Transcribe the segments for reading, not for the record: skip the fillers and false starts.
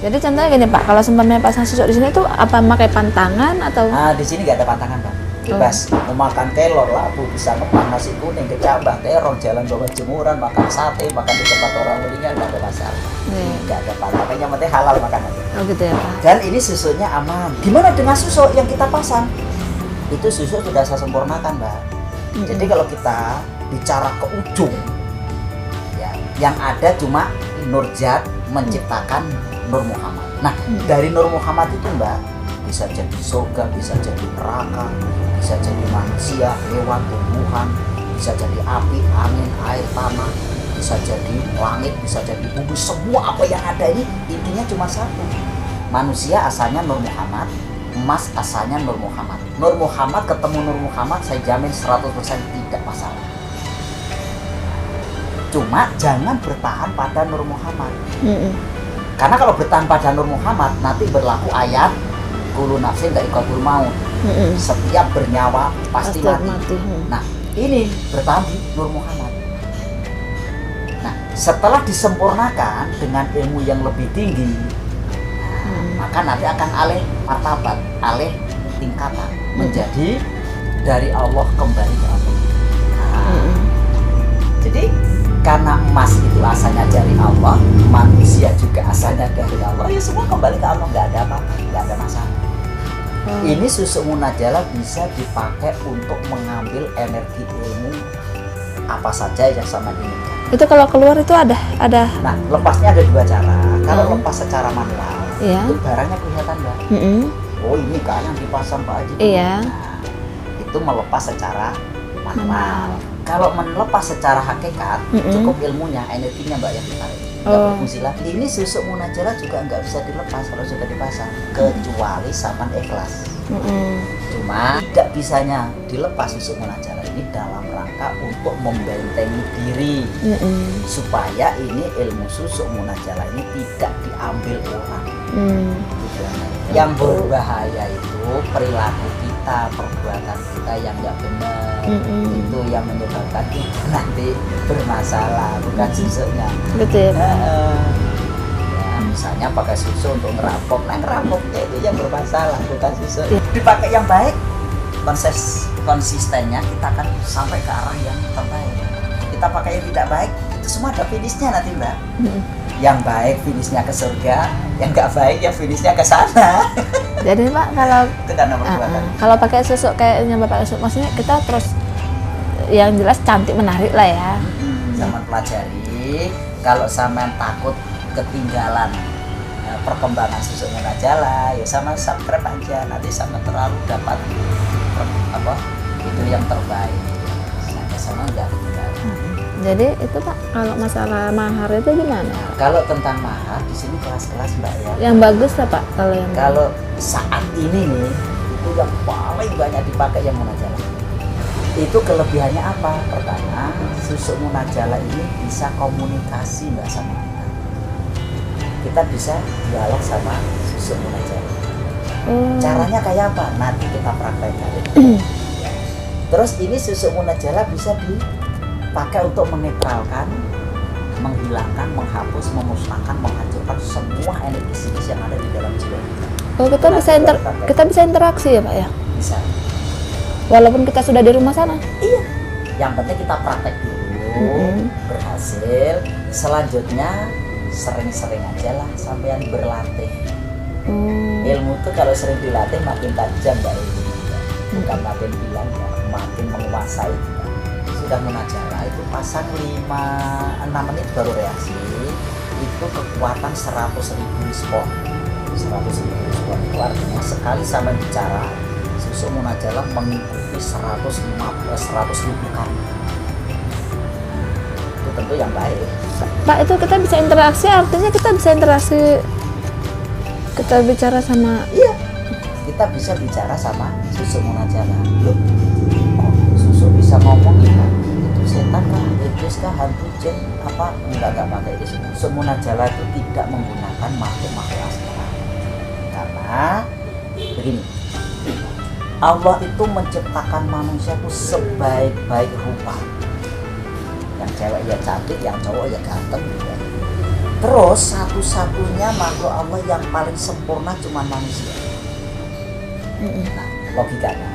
Jadi contohnya gini Pak, kalau sempatnya pasang susuk di sini tuh apa pakai pantangan atau? Di sini nggak ada pantangan Pak, bebas. Mau makan kelor lah, Bu, bisa ngepang nasi kuning, kecambah, terong, jalan bawa jemuran, makan sate, makan di tempat orang meninggal, nggak ada masalah. Nggak ada pantangan, yang penting halal makanan. Oh gitu ya Pak. Dan ini susunya aman. Gimana dengan susuk yang kita pasang? Itu susuk sudah saya sempurnakan Mbak. Jadi kalau kita bicara ke ujung, ya, yang ada cuma Nurjat menciptakan Nur Muhammad. Nah, dari Nur Muhammad itu Mbak, bisa jadi surga, bisa jadi neraka, bisa jadi manusia, hewan, tumbuhan, bisa jadi api, angin, air, tanah, bisa jadi langit, bisa jadi bumi. Semua apa yang ada ini intinya cuma satu. Manusia asalnya Nur Muhammad, emas asalnya Nur Muhammad. Nur Muhammad ketemu Nur Muhammad, saya jamin 100% tidak masalah. Cuma jangan bertahan pada Nur Muhammad. Karena kalau bertahan pada Nur Muhammad, nanti berlaku ayat kullu nafsin dha'iqatul maut. Setiap bernyawa pasti mati. Nah, ini bertahan di Nur Muhammad. Nah, setelah disempurnakan dengan ilmu yang lebih tinggi, maka nanti akan alih martabat, alih tingkatan, menjadi dari Allah kembali ke Allah. Jadi karena emas itu asalnya dari Allah, manusia juga asalnya dari Allah, ya semua kembali ke Allah, nggak ada apa-apa, nggak ada masalah. Ini susuk munajala bisa dipakai untuk mengambil energi ilmu apa saja yang sama inginkan. Itu kalau keluar itu ada. Nah, lepasnya ada dua cara. Kalau lepas secara manual, itu barangnya kelihatan Mbak. Oh ini kan yang dipasang Pak Haji. Iya. Nah, itu melepas secara manual. Kalau melepas secara hakikat, cukup ilmunya, energinya Mbak yang ditarik. Nggak berfungsi lagi. Ini susuk munajala juga nggak bisa dilepas kalau sudah dipasang, kecuali saman ikhlas. Cuma tidak bisanya dilepas susuk munajala ini dalam rangka untuk membentengi diri, supaya ini ilmu susuk munajala ini tidak diambil orang. Yang berbahaya itu perilaku kita, perbuatan kita yang nggak benar. Itu yang menyebabkan kita nanti bermasalah, bukan susuknya. Betul. Ya, misalnya pakai susu untuk ngerampok, nah ngerampoknya itu yang bermasalah, bukan susu. Dipakai yang baik, konsistennya kita akan sampai ke arah yang terbaik. Kita pakai yang tidak baik, itu semua ada finishnya nanti Mbak. Yang baik finishnya ke surga, yang nggak baik ya finishnya ke sana. Jadi Pak, kalau itu karena perbuatan. Kalau pakai susuk kayaknya Bapak susuk, maksudnya kita terus yang jelas cantik menarik lah ya. Zaman pelajari, kalau sampean takut ketinggalan perkembangan susuk munajala, ya sama subscribe aja, nanti sama terlalu dapat itu yang terbaik. Sama enggak ketinggalan. Jadi itu Pak, kalau masalah mahar itu gimana? Kalau tentang mahar di sini kelas-kelas Mbak ya. Yang bagus lah Pak, kalau saat ini nih itu yang paling banyak dipakai yang munajala. Itu kelebihannya apa? Pertama, susuk munajala ini bisa komunikasi Mbak sama kita. Kita bisa dialog sama susuk munajala. Caranya kayak apa? Nanti kita praktekkan. Terus ini susuk munajala bisa dipakai untuk menetralkan, menghilangkan, menghapus, memusnahkan, menghancurkan semua energi psikis yang ada di dalam jiwa kita. Oh, kita bisa interaksi ya Pak ya? Bisa. Walaupun kita sudah di rumah sana? Iya. Yang penting kita praktek dulu, berhasil. Selanjutnya sering-sering aja lah sampean berlatih. Ilmu itu kalau sering dilatih makin tajam Mbak Edi. Bukan makin hilang, makin menguasai. Sudah munajala itu pasang 5-6 menit baru reaksi, itu kekuatan 100.000 respon. 100.000 respon itu artinya sekali sama bicara susuk munajala mengikuti 100.000 kali. Itu tentu yang baik. Pak, itu kita bisa interaksi, artinya kita bisa interaksi, kita bicara sama. Iya, kita bisa bicara sama susuk munajala. Loh, susuk bisa ngomong ya? Itu setan kah, iblis kah, hantu, jin, apa? Enggak pakai itu. Susuk munajala itu tidak menggunakan makhluk-makhluk astral. Karena begini, Allah itu menciptakan manusia itu sebaik-baik rupa. Yang cewek ya cantik, yang cowok ya ganteng gitu. Terus satu-satunya makhluk Allah yang paling sempurna cuma manusia. Nah, logikanya.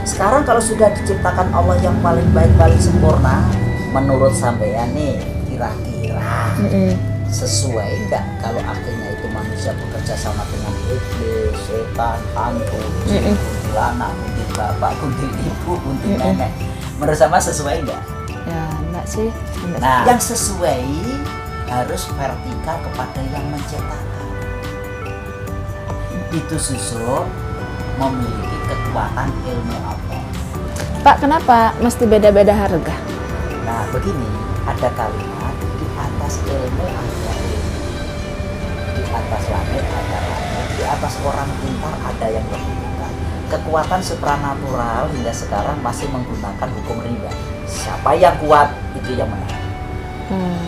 Sekarang kalau sudah diciptakan Allah yang paling baik, paling sempurna, menurut sampean nih, kira-kira sesuai nggak kalau akhirnya itu manusia bekerja sama dengan iblis, setan, hantu, kuntilanak, kuntil bapak, kuntil ibu, kuntil nenek? Menurut sama sesuai nggak? Ya enggak sih. Enggak. Nah, yang sesuai harus vertikal kepada yang menciptakan. Itu Susu memiliki kekuatan ilmu Allah. Pak, kenapa mesti beda-beda harga? Nah, begini, ada kalimat di atas ilmu ada ilmu, di atas langit ada langit, di atas orang pintar ada yang lebih pintar. Kekuatan supranatural hingga sekarang masih menggunakan hukum rimba. Siapa yang kuat itu yang menang.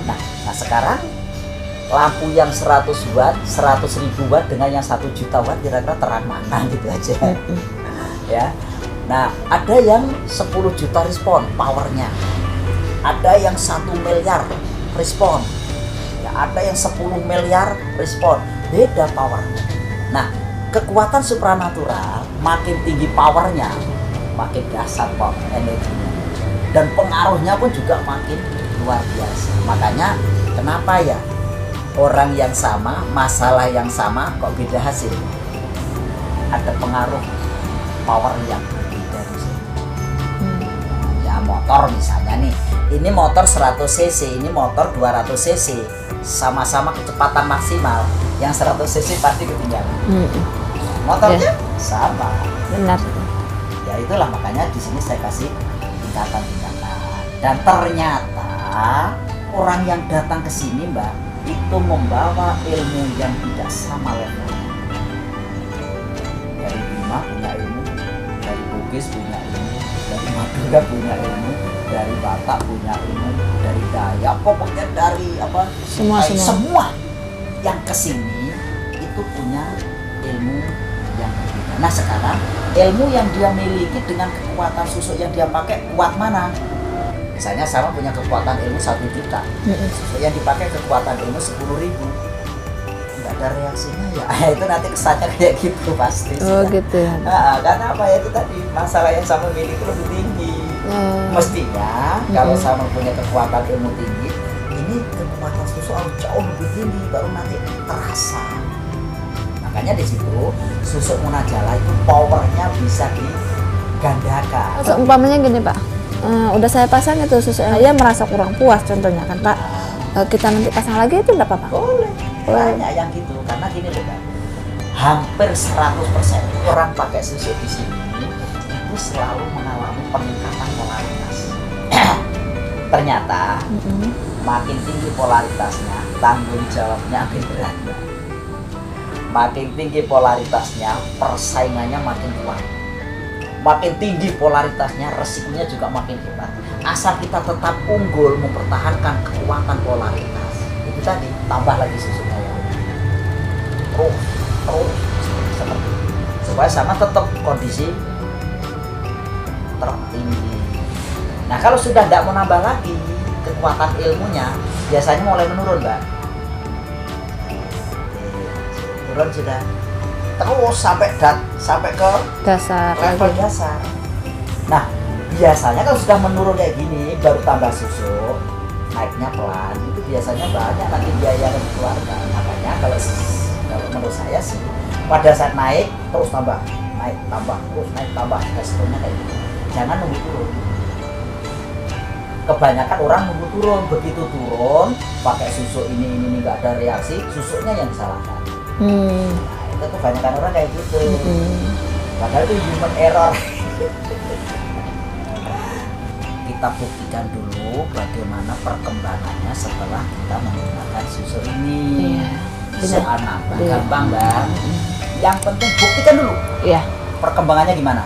Nah sekarang lampu yang 100 watt, 100.000 watt dengan yang 1 juta watt kira-kira terang mana gitu aja. Ya. Nah, ada yang 10 juta respon powernya. Ada yang 1 miliar respon. Ya, ada yang 10 miliar respon. Beda powernya. Nah, kekuatan supranatural makin tinggi powernya, makin dahsyat kok energinya. Dan pengaruhnya pun juga makin luar biasa. Makanya kenapa ya orang yang sama, masalah yang sama kok beda hasil? Ada pengaruh power yang berbeda di situ. Ya motor misalnya nih, ini motor 100 cc, ini motor 200 cc, sama-sama kecepatan maksimal, yang 100 cc pasti ketinggalan. Motornya sama. Benar. Ya itulah makanya di sini saya kasih tingkatan-tingkatan. Dan ternyata orang yang datang ke sini, Mbak, itu membawa ilmu yang tidak sama levelnya. Dari Bima punya ilmu, dari Bugis punya ilmu, dari Madura punya ilmu, dari Batak punya ilmu, dari Dayak, pokoknya dari apa? Semua yang ke sini itu punya ilmu yang berbeda. Nah sekarang ilmu yang dia miliki dengan kekuatan susuk yang dia pakai kuat mana? Misalnya sama punya kekuatan ilmu 1 juta, susuk yang dipakai kekuatan ilmu 10.000, nggak ada reaksinya ya. Itu nanti kesannya kayak gitu pasti. Oh gitu ya. Nah, karena apa ya itu tadi masalah yang sama miliki lebih tinggi. Mestinya kalau sama punya kekuatan ilmu tinggi, ini kekuatan susuk harus jauh lebih tinggi baru nanti terasa. Makanya di situ susuk munajala itu powernya bisa digandakan. Umpamanya gini Pak, udah saya pasang itu susuknya, dia merasa kurang puas contohnya kan Pak, kita nanti pasang lagi itu enggak apa-apa? Boleh, banyak yang gitu, karena gini loh Kak, hampir 100% orang pakai susuk di sini itu selalu mengalami peningkatan polaritas. Ternyata makin tinggi polaritasnya, tanggung jawabnya makin berat. Makin tinggi polaritasnya, persaingannya makin kuat. Makin tinggi polaritasnya, resikonya juga makin hebat. Asal kita tetap unggul mempertahankan kekuatan polaritas, itu tadi tambah lagi susuknya ya. Terus seperti itu. Supaya sama tetap kondisi tertinggi. Nah kalau sudah tidak mau nambah lagi kekuatan ilmunya, biasanya mulai menurun Mbak. Turun sudah terus sampai ke Dasar. level dasar. Nah biasanya kalau sudah menurun kayak gini baru tambah susuk, naiknya pelan, itu biasanya banyak nanti biaya yang dikeluarkan. Makanya kalau menurut saya sih pada saat naik terus tambah, naik tambah, terus naik tambah, seterusnya kayak gitu. Jangan nunggu turun. Kebanyakan orang nunggu turun, begitu turun pakai susuk ini nggak ada reaksi, susuknya yang disalahkan. Nah, itu kebanyakan orang kayak gitu. Padahal itu human error. Kita buktikan dulu bagaimana perkembangannya setelah kita menggunakan susuk ini. Soal nambah gampang Bang. Yang penting buktikan dulu. Perkembangannya gimana.